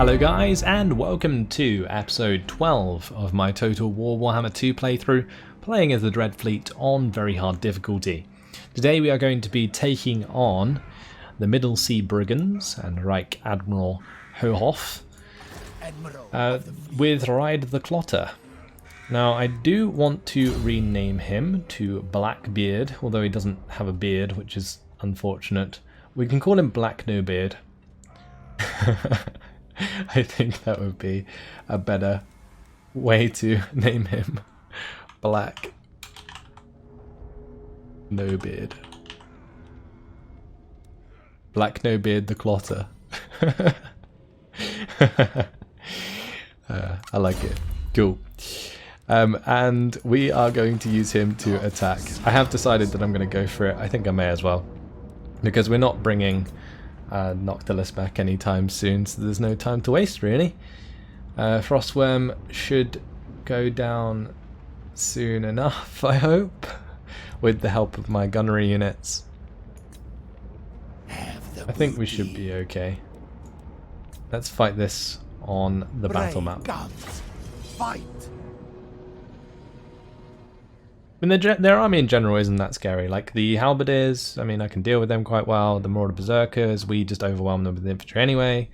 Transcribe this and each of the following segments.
Hello guys, and welcome to episode 12 of my Total War Warhammer 2 playthrough, playing as the Dreadfleet on very hard difficulty. Today we are going to be taking on the Middle Sea Brigands and Reich Admiral Hohoff with Ride the Clotter. Now I do want to rename him to Blackbeard, although he doesn't have a beard, which is unfortunate. We can call him Black No Beard. I think that would be a better way to name him. Black No Beard. Black No Beard the Clotter. I like it. Cool. And we are going to use him to attack. I have decided that I'm going to go for it. I think I may as well. Because we're not bringing Noctilus back anytime soon, so there's no time to waste really. Frostworm should go down soon enough, I hope, with the help of my gunnery units. I think we should be okay. Let's fight this on the battle map. Fight. I mean, their army in general isn't that scary. Like the halberdiers, I mean, I can deal with them quite well. The Marauder Berserkers, we just overwhelm them with the infantry anyway.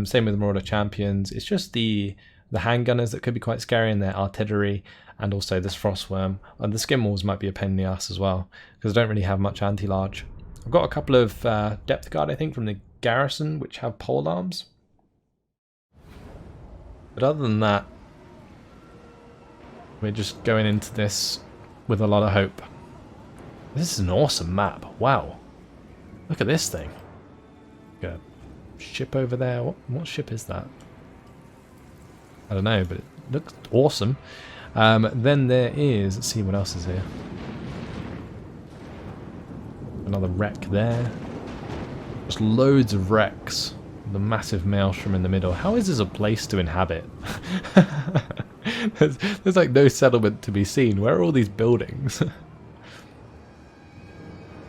Same with the Marauder Champions. It's just the handgunners that could be quite scary, and their artillery, and also this Frostworm. And the Skinwalls might be a pain in the ass as well, because I don't really have much anti-large. I've got a couple of depth guard, I think, from the garrison, which have pole arms. But other than that, we're just going into this with a lot of hope. This is an awesome map. Wow. Look at this thing. Got a ship over there. What ship is that? I don't know, but it looks awesome. Then there is, let's see what else is here. Another wreck there. Just loads of wrecks. The massive maelstrom in the middle. How is this a place to inhabit? There's like no settlement to be seen. Where are all these buildings?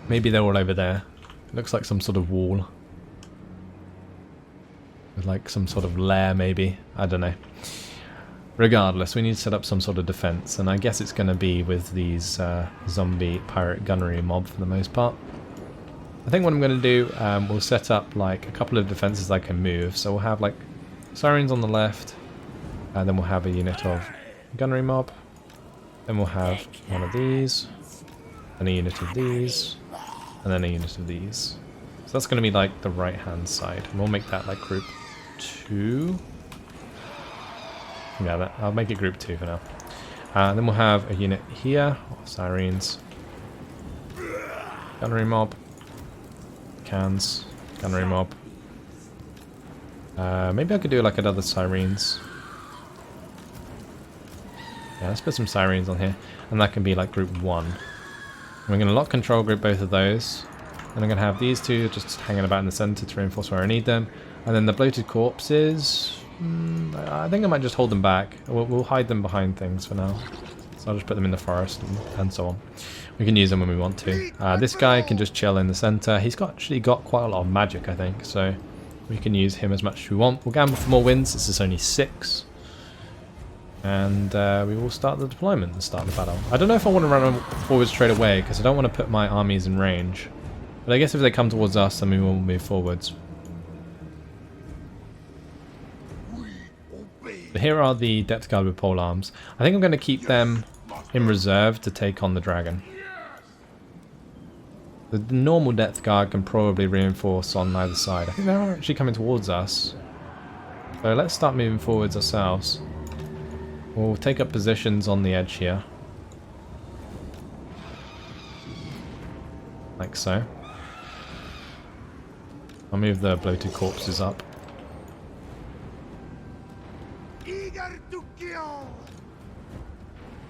Maybe they're all over there. It looks like some sort of wall. With like some sort of lair maybe. I don't know. Regardless, we need to set up some sort of defense, and I guess it's going to be with these zombie pirate gunnery mob for the most part. I think what I'm going to do, we'll set up like a couple of defenses I can move. So we'll have like sirens on the left, and then we'll have a unit of gunnery mob. Then we'll have one of these, and a unit of these, and then a unit of these. So that's going to be like the right hand side. And we'll make that like group 2. Yeah, I'll make it group 2 for now. Then we'll have a unit here, sirens, gunnery mob, cans, gunnery mob. Maybe I could do like another sirens. Yeah, let's put some sirens on here, and that can be like group 1. And we're going to lock control group both of those, and I'm going to have these two just hanging about in the center to reinforce where I need them. And then the bloated corpses, I think I might just hold them back. We'll hide them behind things for now. So I'll just put them in the forest and so on. We can use them when we want to. This guy can just chill in the center. He's actually got quite a lot of magic, I think, so we can use him as much as we want. We'll gamble for more wins. This is only 6. And we will start the deployment and start the battle. I don't know if I want to run forward straight away, because I don't want to put my armies in range. But I guess if they come towards us, then we will move forwards. But here are the depth guard with pole arms. I think I'm going to keep them in reserve to take on the dragon. The normal depth guard can probably reinforce on either side. I think they're actually coming towards us. So let's start moving forwards ourselves. We'll take up positions on the edge here. Like so. I'll move the bloated corpses up.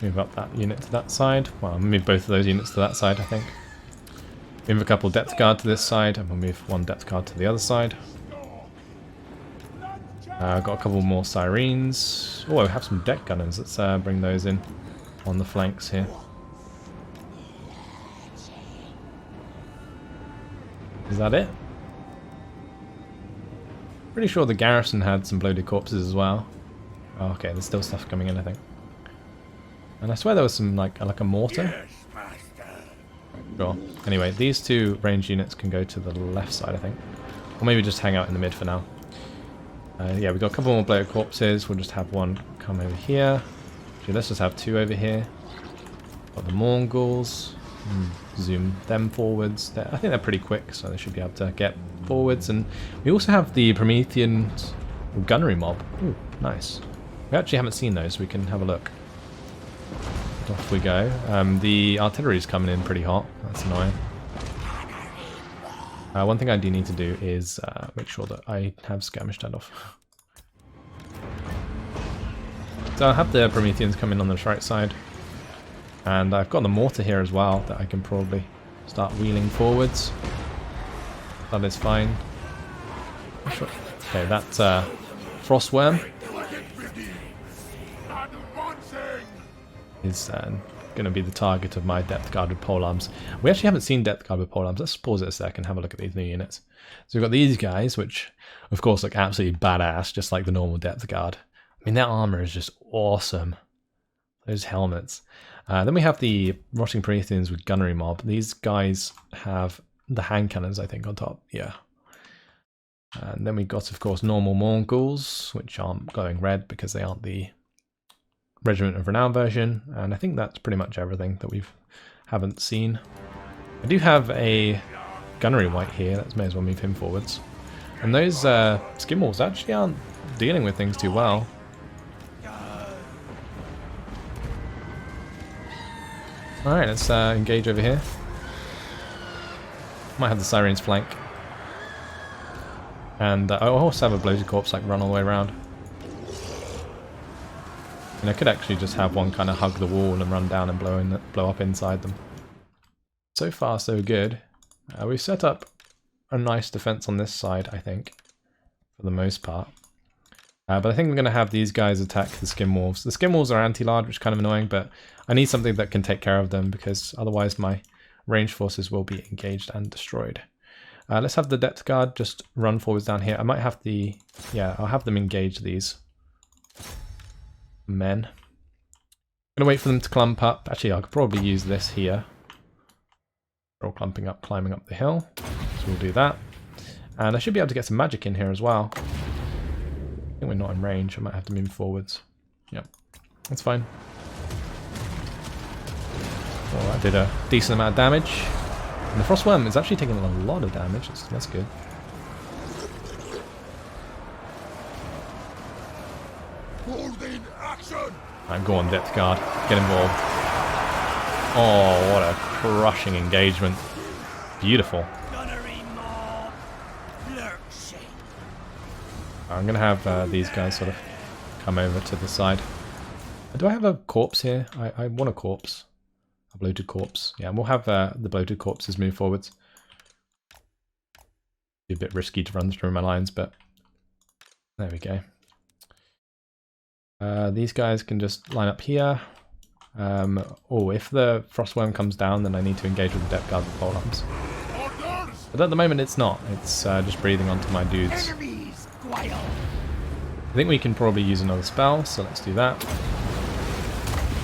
Move up that unit to that side. Well, I'll move both of those units to that side, I think. Move a couple depth guard to this side, and we'll move one depth guard to the other side. I've got a couple more sirens. Oh, I have some deck gunners. Let's bring those in on the flanks here. Is that it? Pretty sure the garrison had some bloated corpses as well. Oh, okay, there's still stuff coming in, I think. And I swear there was some like a mortar. Yes, master. Sure. Anyway, these two range units can go to the left side, I think. Or maybe just hang out in the mid for now. Yeah, we've got a couple more bloated corpses. We'll just have one come over here. Actually, let's just have two over here. Got the Mongols. Zoom them forwards. I think they're pretty quick, so they should be able to get forwards. And we also have the Promethean gunnery mob. Ooh, nice. We actually haven't seen those, so we can have a look. Off we go. The artillery's coming in pretty hot. That's annoying. One thing I do need to do is make sure that I have skirmish standoff. So I'll have the Prometheans come in on the right side. And I've got the mortar here as well that I can probably start wheeling forwards. That is fine. Sure. Okay, that's Frostworm is going to be the target of my depth guard with polearms. We actually haven't seen depth guard with polearms. Let's pause it a sec and have a look at these new units. So we've got these guys, which of course look absolutely badass, just like the normal depth guard. I mean, their armor is just awesome. Those helmets. Then we have the Rotting Prometheans with gunnery mob. These guys have the hand cannons, I think, on top. Yeah. And then we've got, of course, normal Mongols, which aren't glowing red because they aren't the Regiment of Renown version. And I think that's pretty much everything that we haven't seen. I do have a gunnery white here. Let's may as well move him forwards. And those skin wolves actually aren't dealing with things too well. Alright, let's engage over here. Might have the Sirens flank. And I also have a bloated corpse like run all the way around. And I could actually just have one kind of hug the wall and run down and blow up inside them. So far so good. We've set up a nice defense on this side, I think, for the most part. But I think we're going to have these guys attack the skin wolves. The skin wolves are anti-large, which is kind of annoying, but I need something that can take care of them because otherwise my range forces will be engaged and destroyed. Let's have the depth guard just run forwards down here. I might have the... yeah, I'll have them engage these men. I'm going to wait for them to clump up. Actually, I could probably use this here. They're all clumping up, climbing up the hill. So we'll do that. And I should be able to get some magic in here as well. I think we're not in range. I might have to move forwards. Yep, that's fine. Well, that did a decent amount of damage. And the Frostworm is actually taking a lot of damage. That's good. Alright, go on, Depth Guard. Get involved. Oh, what a crushing engagement. Beautiful. I'm going to have these guys sort of come over to the side. Do I have a corpse here? I want a corpse. A bloated corpse. Yeah, and we'll have the bloated corpses move forwards. Be a bit risky to run through my lines, but there we go. These guys can just line up here. Oh, if the Frostworm comes down, then I need to engage with the Depth Guard with polearms. But at the moment it's not. It's just breathing onto my dudes. I think we can probably use another spell, so let's do that.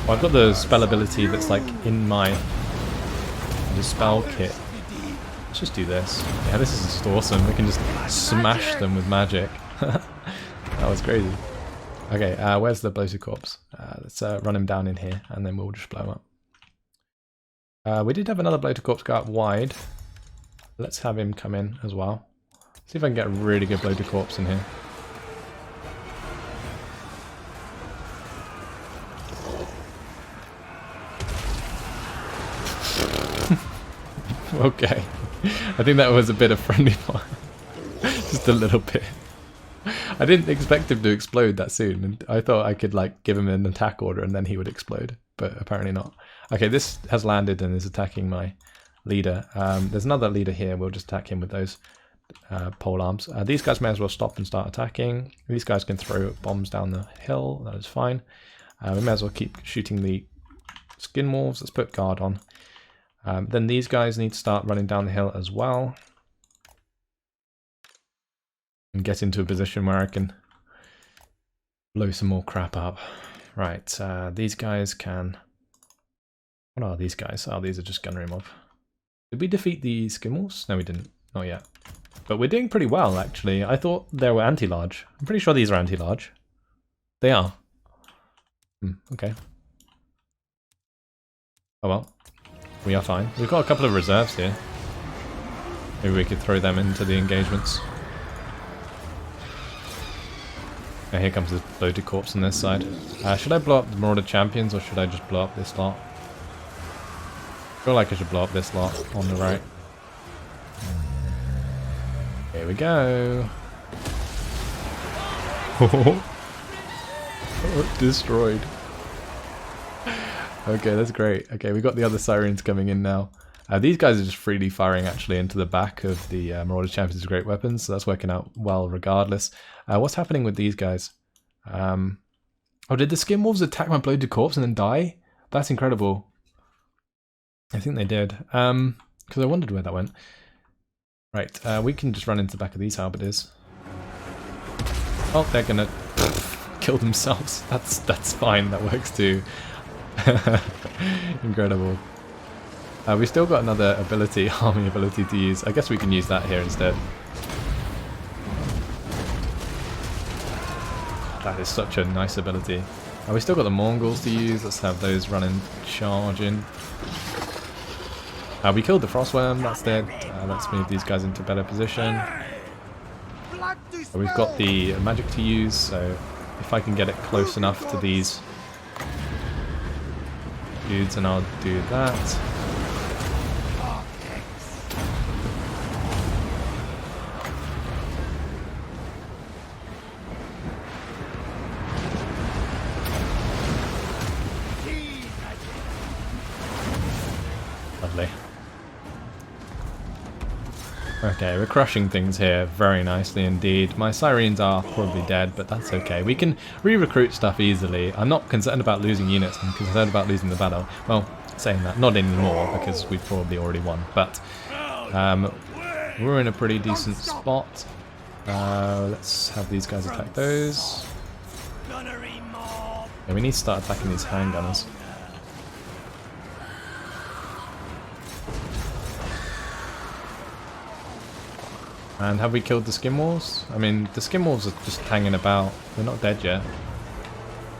Well, I've got the spell ability that's like in my spell kit. Let's just do this. Yeah, this is just awesome. We can just smash them with magic. That was crazy. Okay, where's the bloated corpse? Let's run him down in here, and then we'll just blow him up. We did have another bloated corpse go out wide. Let's have him come in as well. See if I can get a really good bloated corpse in here. Okay, I think that was a bit of friendly fire. Just a little bit. I didn't expect him to explode that soon, and I thought I could like give him an attack order and then he would explode, but apparently not. Okay, this has landed and is attacking my leader. There's another leader here. We'll just attack him with those polearms. These guys may as well stop and start attacking. These guys can throw bombs down the hill. That is fine. We may as well keep shooting the skin wolves. Let's put guard on. Then these guys need to start running down the hill as well. and get into a position where I can blow some more crap up. Right, these guys can... What are these guys? Oh, these are just gunnery mob. Did we defeat the Skimmels? No, we didn't. Not yet. But we're doing pretty well, actually. I thought they were anti-large. I'm pretty sure these are anti-large. They are. Okay. Oh well. We are fine. We've got a couple of reserves here. Maybe we could throw them into the engagements. Oh, here comes the loaded corpse on this side. Should I blow up the Marauder Champions or should I just blow up this lot? I feel like I should blow up this lot on the right. Here we go. Oh, destroyed. Okay, that's great. Okay, we got the other Sirens coming in now. These guys are just freely firing actually into the back of the Marauder Champions' great weapons, so that's working out well regardless. What's happening with these guys? Oh, did the Skin Wolves attack my bloated corpse and then die? That's incredible. I think they did. Because I wondered where that went. Right, we can just run into the back of these halberdiers. Oh, they're gonna kill themselves. That's fine, that works too. Incredible. We still got another ability, army ability to use. I guess we can use that here instead. That is such a nice ability. We still got the Mongols to use. Let's have those running charge in. We killed the Frostworm, that's dead. Let's move these guys into a better position. We've got the magic to use, so if I can get it close enough to these dudes, and I'll do that. Lovely. Okay, we're crushing things here very nicely indeed. My Sirens are probably dead, but that's okay. We can re-recruit stuff easily. I'm not concerned about losing units, I'm concerned about losing the battle. Well, saying that, not anymore, because we've probably already won, but we're in a pretty decent spot. Let's have these guys attack those. Yeah, we need to start attacking these handgunners. And have we killed the Skin Wolves? I mean, the Skin Wolves are just hanging about. They're not dead yet.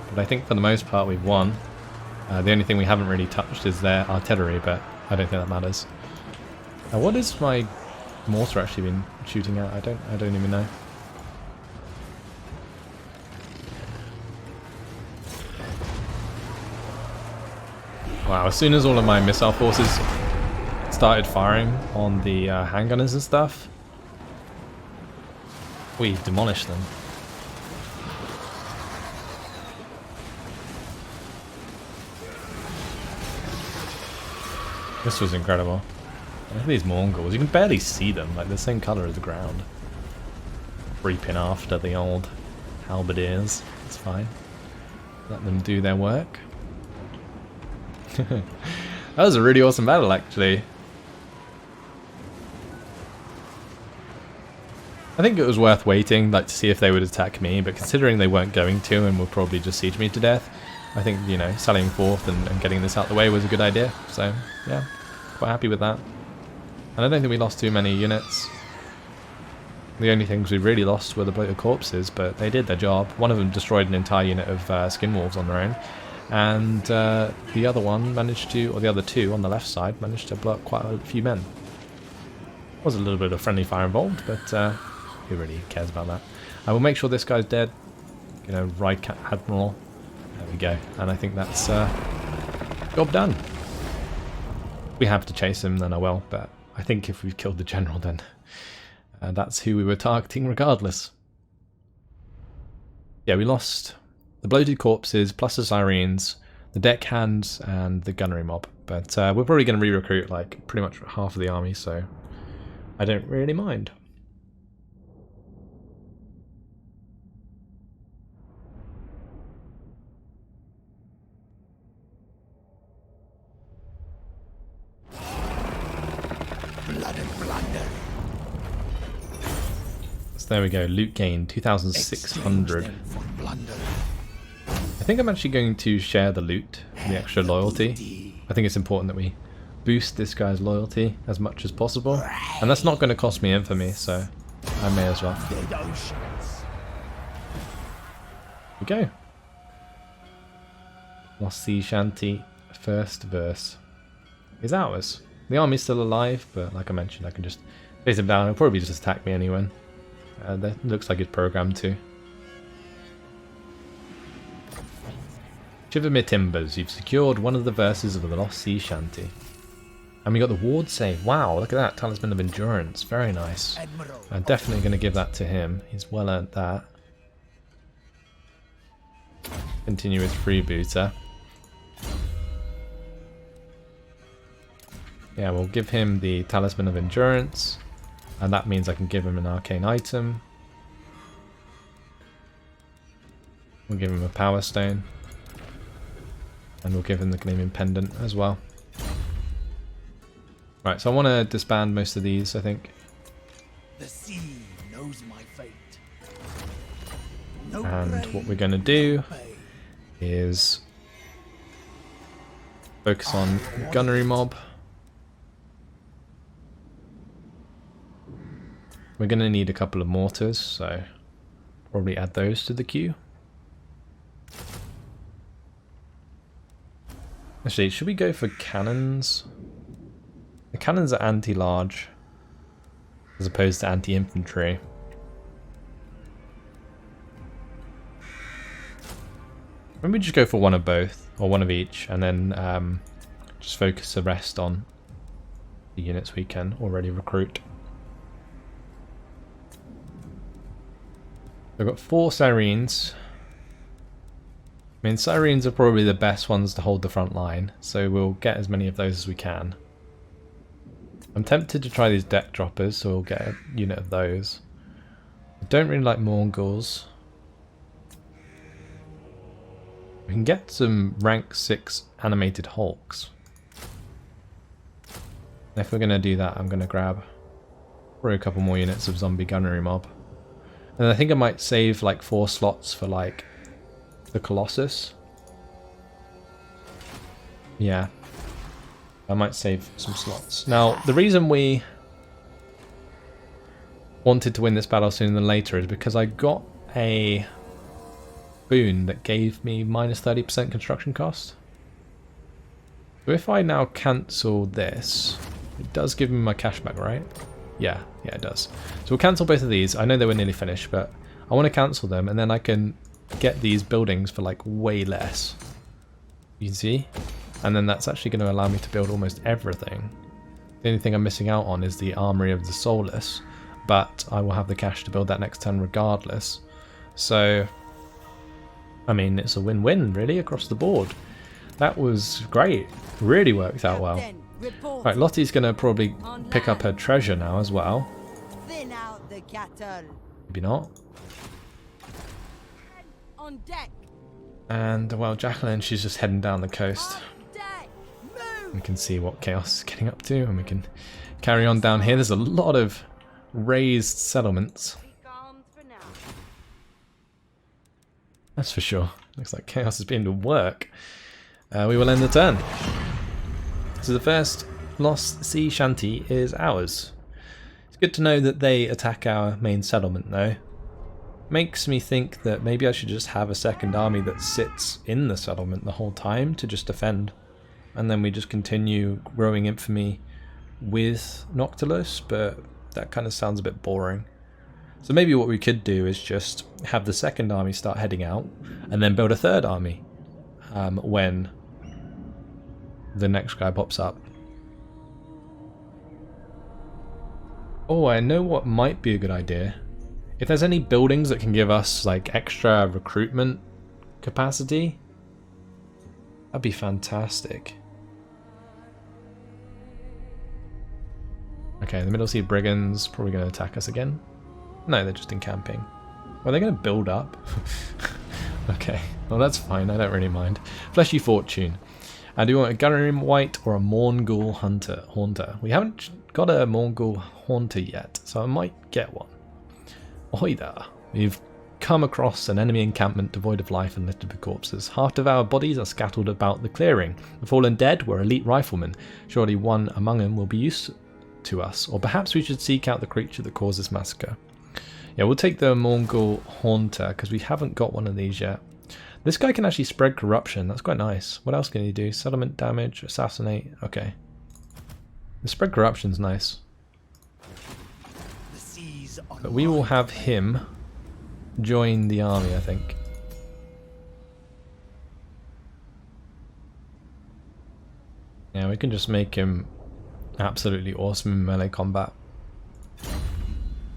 But I think for the most part we've won. The only thing we haven't really touched is their artillery, but I don't think that matters. What has my mortar actually been shooting at? I don't even know. Wow, as soon as all of my missile forces started firing on the handgunners and stuff, we demolished them. This was incredible. Look at these Mongols. You can barely see them, like the same colour as the ground. Creeping after the old halberdiers. It's fine. Let them do their work. That was a really awesome battle, actually. I think it was worth waiting, like, to see if they would attack me, but considering they weren't going to and would probably just siege me to death, I think, you know, sallying forth and getting this out the way was a good idea. So, yeah, quite happy with that. And I don't think we lost too many units. The only things we really lost were the bloated corpses, but they did their job. One of them destroyed an entire unit of skin wolves on their own, and the other one managed to, or the other two on the left side, managed to blow up quite a few men. There was a little bit of friendly fire involved, but who really cares about that? I will make sure this guy's dead. You know, Right Admiral. There we go. And I think that's job done. If we have to chase him, then I will, but I think if we've killed the general, then that's who we were targeting regardless. Yeah, we lost the bloated corpses, plus the sirens, the deckhands, and the gunnery mob. But we're probably going to re-recruit like pretty much half of the army, so I don't really mind. there we go, loot gain, 2,600. I think I'm actually going to share the loot, the extra loyalty. I think it's important that we boost this guy's loyalty as much as possible. And that's not going to cost me infamy, so I may as well. Here we go. Lost Sea Shanty, first verse is ours. The army's still alive, but like I mentioned, I can just face him down. He'll probably just attack me anyway. That looks like it's programmed to. Shivermere Timbers, you've secured one of the verses of the Lost Sea Shanty. And we got the ward save. Wow, look at that. Talisman of Endurance. Very nice. I'm definitely going to give that to him. He's well earned that. Continue with Freebooter. Yeah, we'll give him the Talisman of Endurance. And that means I can give him an arcane item. We'll give him a Power Stone. And we'll give him the Gleaming Pendant as well. Right, so I want to disband most of these, I think. The sea knows my fate. And what we're going to do is focus on Gunnery Mob. We're going to need a couple of mortars, so probably add those to the queue. Actually, should we go for cannons? The cannons are anti-large as opposed to anti-infantry. Maybe just go for one of both, or one of each, and then just focus the rest on the units we can already recruit. We've got 4 Sirens. I mean, Sirens are probably the best ones to hold the front line, so we'll get as many of those as we can. I'm tempted to try these deck droppers, so we'll get a unit of those. I don't really like Mongols. We can get some rank 6 animated Hulks. If we're going to do that, I'm going to grab probably a couple more units of Zombie Gunnery Mob. And I think I might save like 4 slots for like the Colossus. Yeah. I might save some slots. Now, the reason we wanted to win this battle sooner than later is because I got a boon that gave me minus 30% construction cost. So if I now cancel this, it does give me my cash back, right? Yeah, it does. So we'll cancel both of these. I know they were nearly finished, but I want to cancel them, and then I can get these buildings for like way less. You can see? And then that's actually going to allow me to build almost everything. The only thing I'm missing out on is the Armory of the Soulless, but I will have the cash to build that next turn regardless. So, I mean, it's a win-win really across the board. That was great. Really worked out well. Right, Lottie's going to probably pick up her treasure now as well. Thin out the cattle. Maybe not. On deck. And, well, Jacqueline, she's just heading down the coast. We can see what Chaos is getting up to, and we can carry on down here. There's a lot of raised settlements. That's for sure. Looks like Chaos has been to work. We will end the turn. So the first Lost Sea Shanty is ours. It's good to know that they attack our main settlement though. Makes me think that maybe I should just have a second army that sits in the settlement the whole time to just defend. And then we just continue growing infamy with Noctilus, but that kind of sounds a bit boring. So maybe what we could do is just have the second army start heading out and then build a third army when the next guy pops up. Oh, I know what might be a good idea. If there's any buildings that can give us like extra recruitment capacity, that'd be fantastic. Okay, the Middle Sea Brigands probably going to attack us again. No, they're just encamping. Are they going to build up? Okay, well that's fine, I don't really mind. Fleshy Fortune. Do you want a Gunnery White or a Mongol Haunter? We haven't got a Mongol Haunter yet, so I might get one. Ahoy there. We've come across an enemy encampment devoid of life and littered with corpses. Half-devoured bodies are scattered about the clearing. The fallen dead were elite riflemen. Surely one among them will be useful to us. Or perhaps we should seek out the creature that caused this massacre. Yeah, we'll take the Mongol Haunter, because we haven't got one of these yet. This guy can actually spread corruption. That's quite nice. What else can he do? Settlement damage, assassinate. Okay. The spread corruption's nice. But we will have him join the army, I think. Yeah, we can just make him absolutely awesome in melee combat.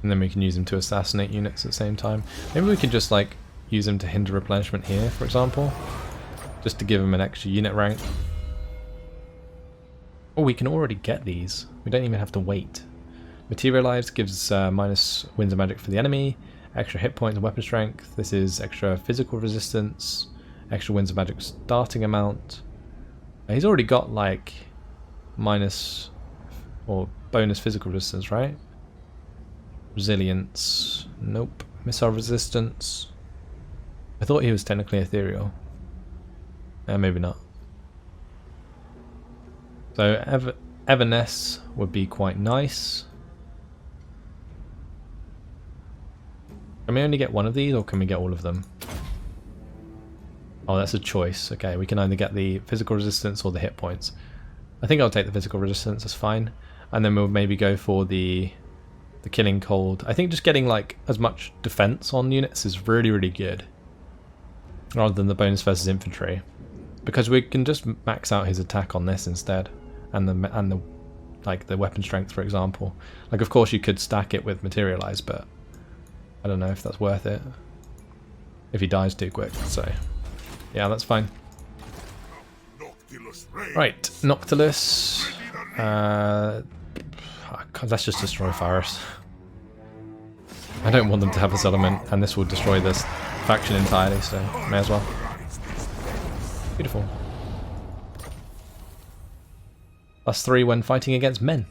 And then we can use him to assassinate units at the same time. Maybe we could just like use him to hinder replenishment here, for example. Just to give him an extra unit rank. Oh, we can already get these. We don't even have to wait. Materialize gives minus winds of magic for the enemy, extra hit points and weapon strength. This is extra physical resistance, extra winds of magic starting amount. He's already got like minus or bonus physical resistance, right? Resilience, nope. Missile resistance. I thought he was technically ethereal. Maybe not. So Everness would be quite nice. Can we only get one of these, or can we get all of them? Oh, that's a choice. Okay, we can either get the physical resistance or the hit points. I think I'll take the physical resistance, that's fine. And then we'll maybe go for the killing cold. I think just getting like as much defense on units is really, really good. Rather than the bonus versus infantry. Because we can just max out his attack on this instead. And the like the weapon strength, for example. Like, of course you could stack it with materialize, but I don't know if that's worth it if he dies too quick. So yeah, that's fine. Right, Noctilus. Let's just destroy Faris. I don't want them to have this element, and this will destroy this faction entirely, so may as well. Beautiful. +3 when fighting against men.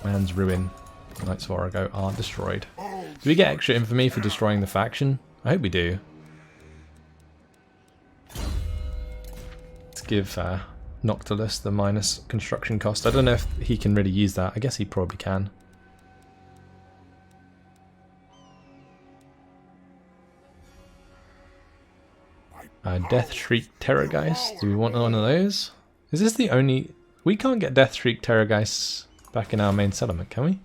Man's ruin. Knights of Origo are destroyed. Do we get extra infamy for destroying the faction? I hope we do. Let's give Noctilus the minus construction cost. I don't know if he can really use that. I guess he probably can. Death Shriek Terrorgeist. Do we want one of those? Is this the only... We can't get Death Shriek Terrorgeists back in our main settlement, can we?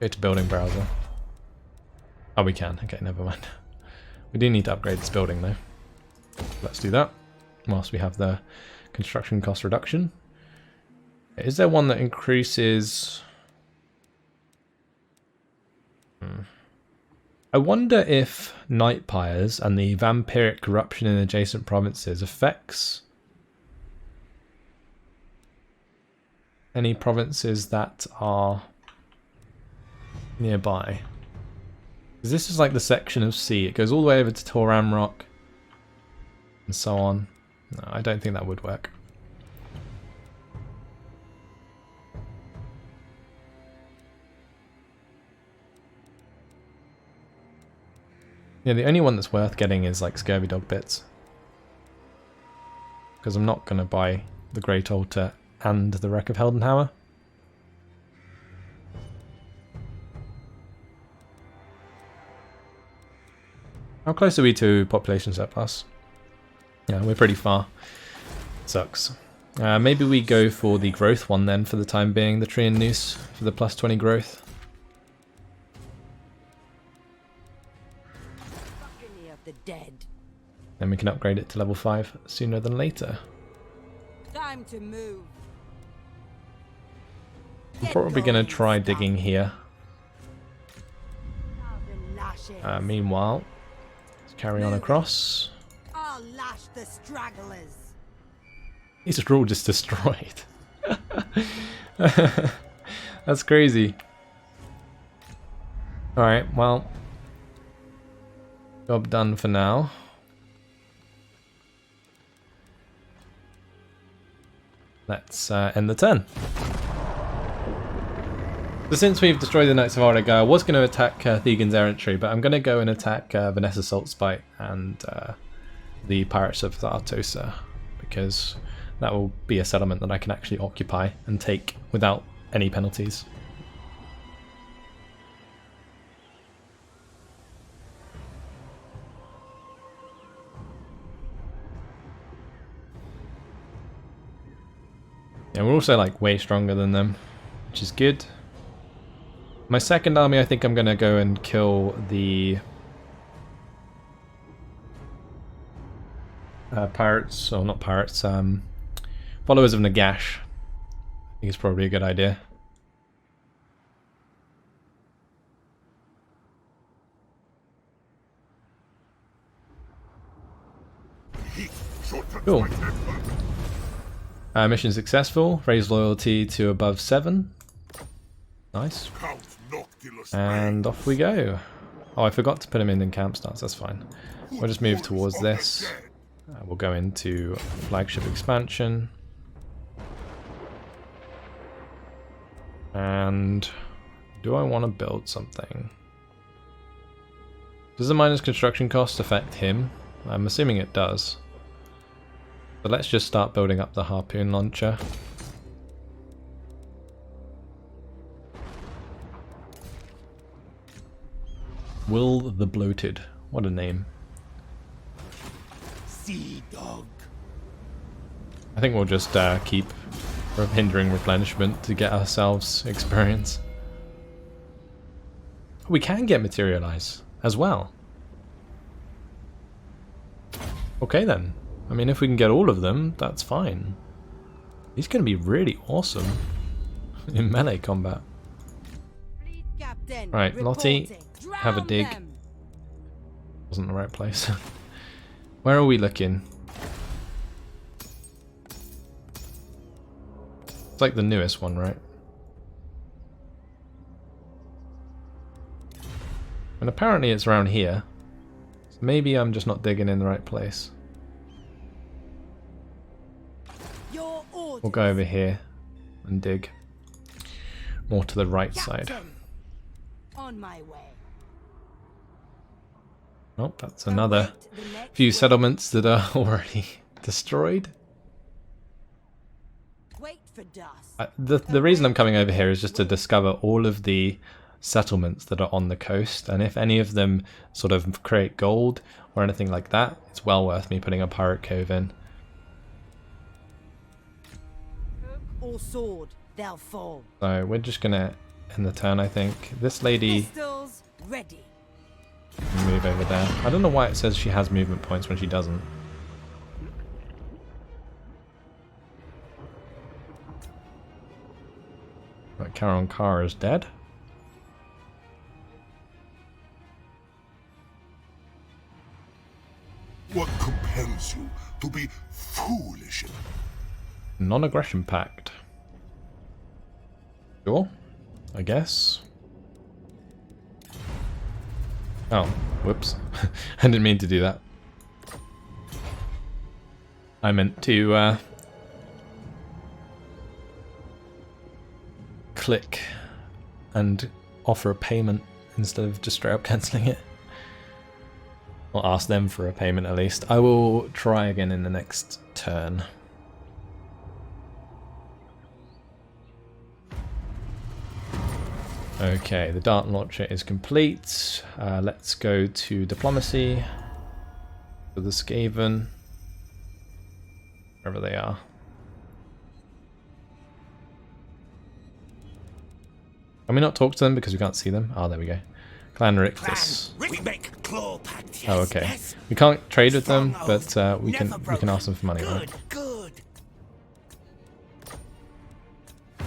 Go to building browser. Oh, we can. Okay, never mind. We do need to upgrade this building though. Let's do that whilst we have the construction cost reduction. Is there one that increases... I wonder if Night Pyres and the vampiric corruption in adjacent provinces affects any provinces that are nearby. Because this is like the section of sea. It goes all the way over to Tor Amrock and so on. No, I don't think that would work. Yeah, the only one that's worth getting is like Scurvy Dog Bits. Because I'm not going to buy the Great Altar and the Wreck of Heldenhammer. How close are we to population surplus? Yeah, we're pretty far. Sucks. Maybe we go for the growth one then for the time being, the Tree and Noose for the +20 growth. The dead. Then we can upgrade it to level 5 sooner than later. Time to move. I'm probably going to try digging here. Meanwhile, let's carry on across. I'll lash the stragglers. These are all just destroyed. That's crazy. Alright, well, job done for now. Let's end the turn. So since we've destroyed the Knights of Ardag, I was going to attack Thegan's errantry, but I'm going to go and attack Vanessa Saltspite and the Pirates of Artosa, because that will be a settlement that I can actually occupy and take without any penalties. And we're also like way stronger than them, which is good. My second army, I think I'm going to go and kill the pirates, or not pirates, followers of Nagash. I think it's probably a good idea. Cool. Mission successful. Raise loyalty to above 7. Nice. Count Noctilus And off we go. Oh, I forgot to put him in camp starts. That's fine. We'll just move towards this. We'll go into flagship expansion. And do I want to build something? Does the miner's construction cost affect him? I'm assuming it does. So let's just start building up the harpoon launcher. Will the Bloated. What a name. Sea dog. I think we'll just keep hindering replenishment to get ourselves experience. We can get materialize as well. Okay then. I mean, if we can get all of them, that's fine. He's going to be really awesome in melee combat. Fleet captain, Right, Lottie, reporting. have a Drown dig. them. Wasn't the right place. Where are we looking? It's like the newest one, right? And apparently it's around here. So maybe I'm just not digging in the right place. Your orders. We'll go over here and dig more to the right side. Captain. On my way. Oh, that's another Await the next few wave. settlements that are already destroyed. Wait for dust. The reason I'm coming over here is just to discover all of the settlements that are on the coast, and if any of them sort of create gold or anything like that, it's well worth me putting a pirate cove in. Or sword, they'll fall. So we're just gonna end the turn, I think. This lady Pistols ready. can move over there. I don't know why it says she has movement points when she doesn't. But Charon Kara is dead. What compels you to be foolish? Non-aggression pact. Sure, I guess. Oh, whoops. I didn't mean to do that. I meant to click and offer a payment instead of just straight up cancelling it. Or ask them for a payment at least. I will try again in the next turn. Okay, the dart launcher is complete. Let's go to diplomacy for the Skaven, wherever they are. Can we not talk to them because we can't see them? Oh, there we go. Clan Rictus. We make claw pact. Yes, Oh, okay. yes. We can't trade with them, Strong but oath, we never can ask them for money, Good, right? good. I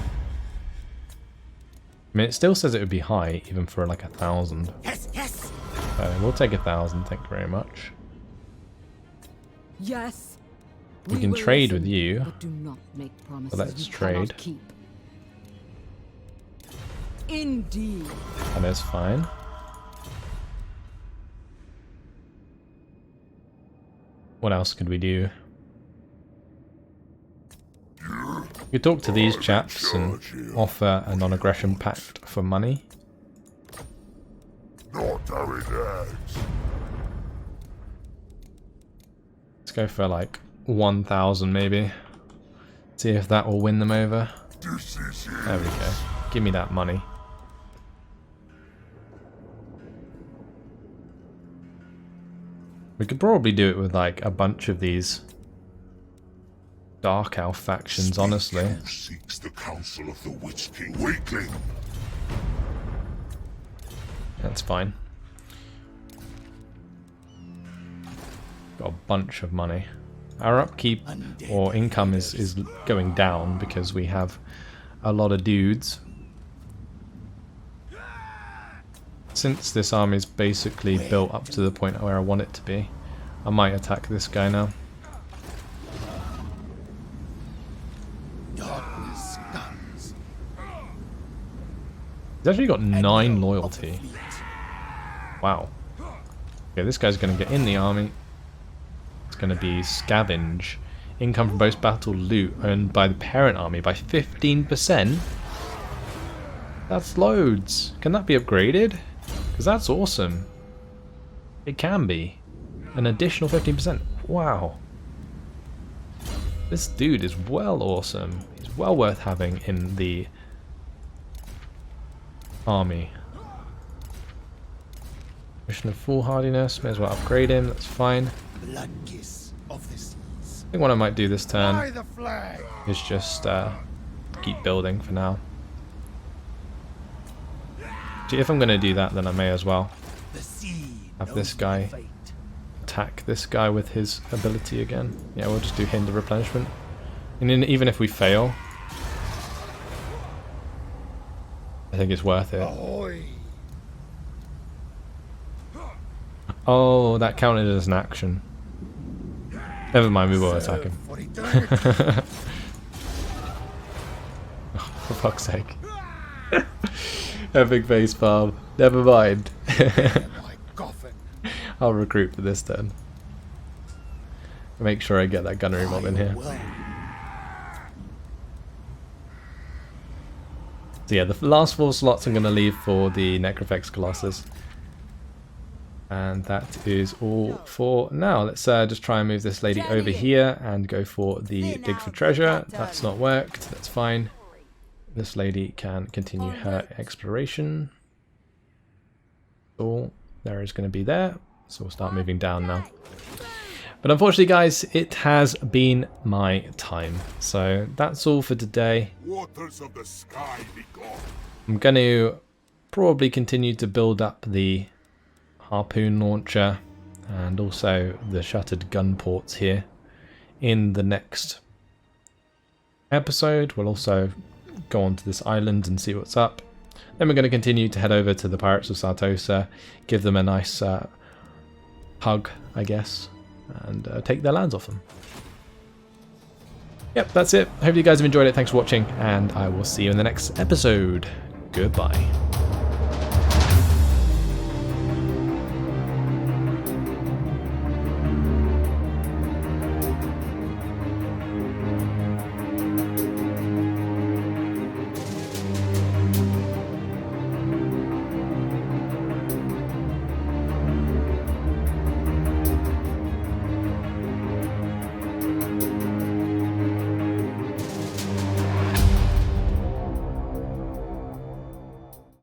mean, it still says it would be high, even for like 1,000. Yes, yes. We'll take 1,000, thank you very much. Yes. We can will trade listen, with you. But do not make promises let's you cannot trade. keep. Indeed. That is fine. What else could we do? We talk to these chaps and offer a non-aggression pact for money. Not how it acts. Let's go for like 1,000 maybe. See if that will win them over. This is it. There we go. Give me that money. We could probably do it with like a bunch of these Dark Elf factions, honestly. Who seeks the counsel of the Witch King? Weakling. That's fine. Got a bunch of money. Our upkeep or income is going down because we have a lot of dudes. Since this army is basically built up to the point where I want it to be, I might attack this guy now. Darkness comes. He's actually got 9 loyalty. Wow. Okay, this guy's going to get in the army. It's going to be scavenge. Income from post battle loot earned by the parent army by 15%. That's loads. Can that be upgraded? Because that's awesome. It can be. An additional 15%. Wow. This dude is well awesome. He's well worth having in the army. Mission of foolhardiness. May as well upgrade him. That's fine. Blood kiss of the seas. I think what I might do this turn Fly the flag. is just keep building for now. See, if I'm going to do that, then I may as well The sea have this knows guy my fate. attack this guy with his ability again. Yeah, we'll just do hinder replenishment. And then even if we fail, I think it's worth it. Ahoy. Oh, that counted as an action. Never mind, we will attack him. For eternity. For fuck's sake. Epic face palm. Never mind. My coffin. I'll recruit for this turn. Make sure I get that gunnery mob in here. Well, So yeah, the last 4 slots I'm going to leave for the Necrofex Colossus. And that is all for now. Let's just try and move this lady over here and go for the dig for treasure. That's not worked. That's fine. This lady can continue her exploration. All there is going to be there. So we'll start moving down now. But unfortunately, guys, it has been my time. So that's all for today. Waters of the sky be gone. I'm going to probably continue to build up the harpoon launcher and also the shuttered gun ports here in the next episode. We'll also go onto this island and see what's up. Then we're going to continue to head over to the Pirates of Sartosa, give them a nice hug, I guess, and take their lands off them. Yep, that's it. Hope you guys have enjoyed it. Thanks for watching, and I will see you in the next episode. Goodbye.